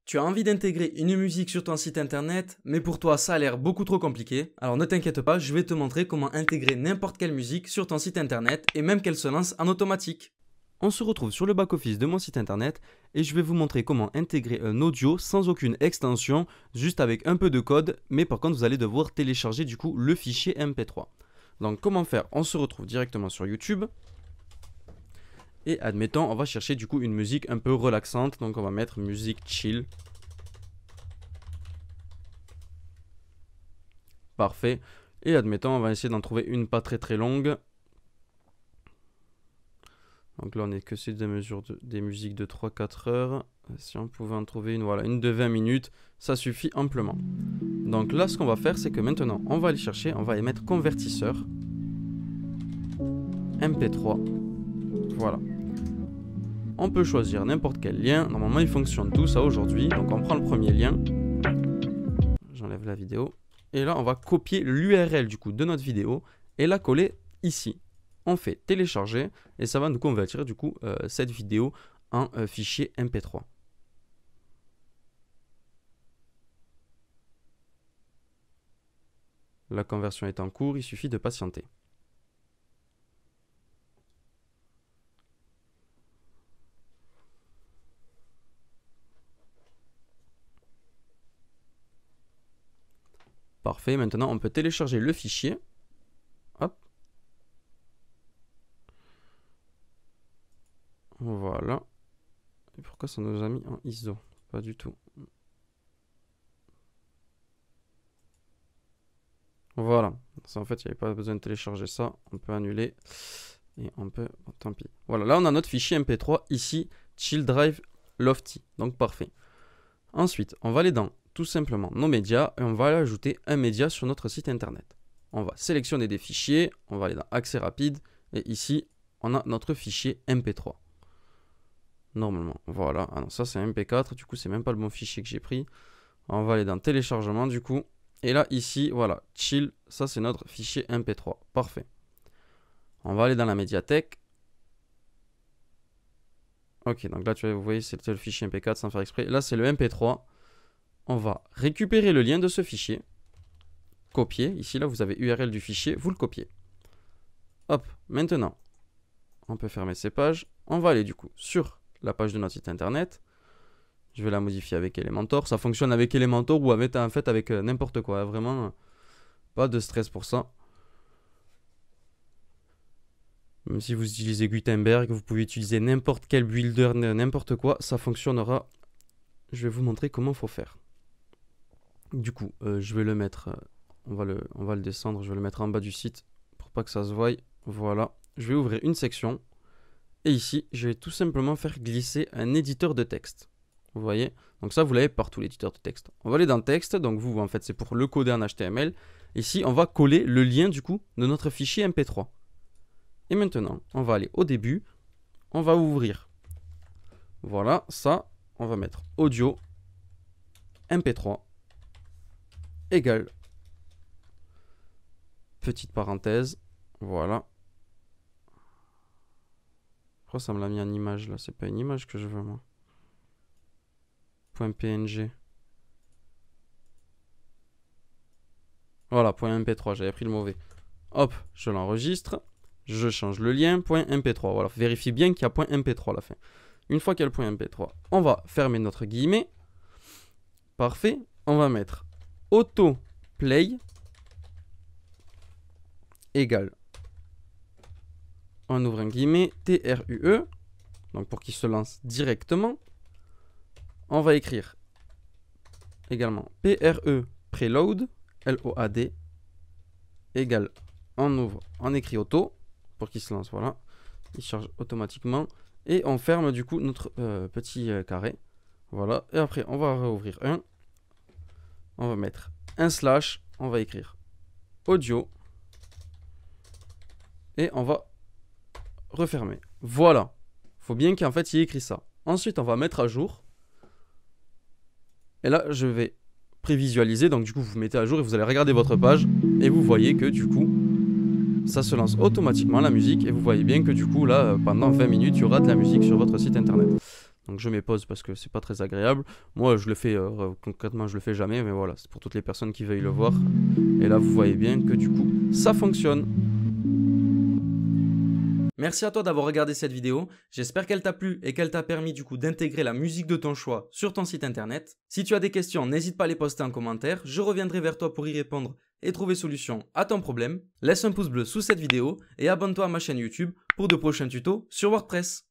Tu as envie d'intégrer une musique sur ton site internet, mais pour toi ça a l'air beaucoup trop compliqué. Alors ne t'inquiète pas, je vais te montrer comment intégrer n'importe quelle musique sur ton site internet et même qu'elle se lance en automatique. On se retrouve sur le back-office de mon site internet et je vais vous montrer comment intégrer un audio sans aucune extension, juste avec un peu de code, mais par contre vous allez devoir télécharger du coup le fichier MP3. Donc comment faire? On se retrouve directement sur YouTube. Et admettons, on va chercher du coup une musique un peu relaxante. Donc on va mettre musique chill. Parfait. Et admettons, on va essayer d'en trouver une pas très longue. Donc là, on est que sur des musiques de 3-4 heures. Si on pouvait en trouver une, voilà, une de 20 minutes, ça suffit amplement. Donc là, ce qu'on va faire, c'est que maintenant, on va aller chercher, on va y mettre convertisseur. MP3. Voilà. On peut choisir n'importe quel lien. Normalement, il fonctionne tout ça aujourd'hui. Donc, on prend le premier lien. J'enlève la vidéo. Et là, on va copier l'URL du coup de notre vidéo et la coller ici. On fait télécharger et ça va nous convertir du coup cette vidéo en fichier MP3. La conversion est en cours, il suffit de patienter. Parfait, maintenant on peut télécharger le fichier. Hop. Voilà. Et pourquoi ça nous a mis en ISO? Pas du tout. Voilà. Ça, en fait, il n'y avait pas besoin de télécharger ça. On peut annuler. Et on peut... Bon, tant pis. Voilà, là on a notre fichier MP3 ici. Chill Drive Lofty. Donc parfait. Ensuite, on va aller dans tout simplement nos médias et on va ajouter un média sur notre site internet. On va sélectionner des fichiers, on va aller dans accès rapide et ici on a notre fichier MP3. Normalement, voilà. Ah non, ça c'est MP4, du coup c'est même pas le bon fichier que j'ai pris. On va aller dans téléchargement du coup. Et là ici, voilà, chill, ça c'est notre fichier MP3. Parfait. On va aller dans la médiathèque. Ok, donc là vous voyez c'est le fichier MP4 sans faire exprès. Là c'est le MP3. On va récupérer le lien de ce fichier. Copier. Ici, là, vous avez URL du fichier. Vous le copiez. Hop. Maintenant, on peut fermer ces pages. On va aller du coup sur la page de notre site internet. Je vais la modifier avec Elementor. Ça fonctionne avec Elementor ou avec, en fait avec n'importe quoi. Vraiment, pas de stress pour ça. Même si vous utilisez Gutenberg, vous pouvez utiliser n'importe quel builder, n'importe quoi. Ça fonctionnera. Je vais vous montrer comment il faut faire. Du coup, je vais le mettre, on va le descendre, je vais le mettre en bas du site pour pas que ça se voie. Voilà, je vais ouvrir une section et ici, je vais tout simplement faire glisser un éditeur de texte. Vous voyez? Donc ça, vous l'avez partout, l'éditeur de texte. On va aller dans texte, donc vous, en fait, c'est pour le coder en HTML. Ici, on va coller le lien du coup de notre fichier MP3. Et maintenant, on va aller au début, on va ouvrir. Voilà, ça, on va mettre audio MP3. Égale, petite parenthèse, voilà. Pourquoi ça me l'a mis en image là? C'est pas une image que je veux moi. .png. Voilà, .mp3, j'avais pris le mauvais. Hop, je l'enregistre, je change le lien, .mp3. Voilà, vérifie bien qu'il y a .mp3 à la fin. Une fois qu'il y a le .mp3, on va fermer notre guillemet. Parfait, on va mettre autoplay égale, on ouvre un guillemet, TRUE, donc pour qu'il se lance directement, on va écrire également PRE preload, LOAD, égale, on ouvre, on écrit auto, pour qu'il se lance, voilà, il charge automatiquement, et on ferme du coup notre petit carré, voilà, et après on va rouvrir un. On va mettre un slash, on va écrire audio et on va refermer. Voilà. Il faut bien qu'en fait il y ait écrit ça. Ensuite, on va mettre à jour. Et là, je vais prévisualiser. Donc du coup, vous mettez à jour et vous allez regarder votre page et vous voyez que du coup, ça se lance automatiquement la musique et vous voyez bien que du coup, là, pendant 20 minutes, il y aura de la musique sur votre site internet. Donc je mets pause parce que c'est pas très agréable. Moi je le fais, concrètement je le fais jamais, mais voilà, c'est pour toutes les personnes qui veuillent le voir. Et là vous voyez bien que du coup ça fonctionne. Merci à toi d'avoir regardé cette vidéo, j'espère qu'elle t'a plu et qu'elle t'a permis du coup d'intégrer la musique de ton choix sur ton site internet. Si tu as des questions, n'hésite pas à les poster en commentaire, je reviendrai vers toi pour y répondre et trouver solution à ton problème. Laisse un pouce bleu sous cette vidéo et abonne-toi à ma chaîne YouTube pour de prochains tutos sur WordPress.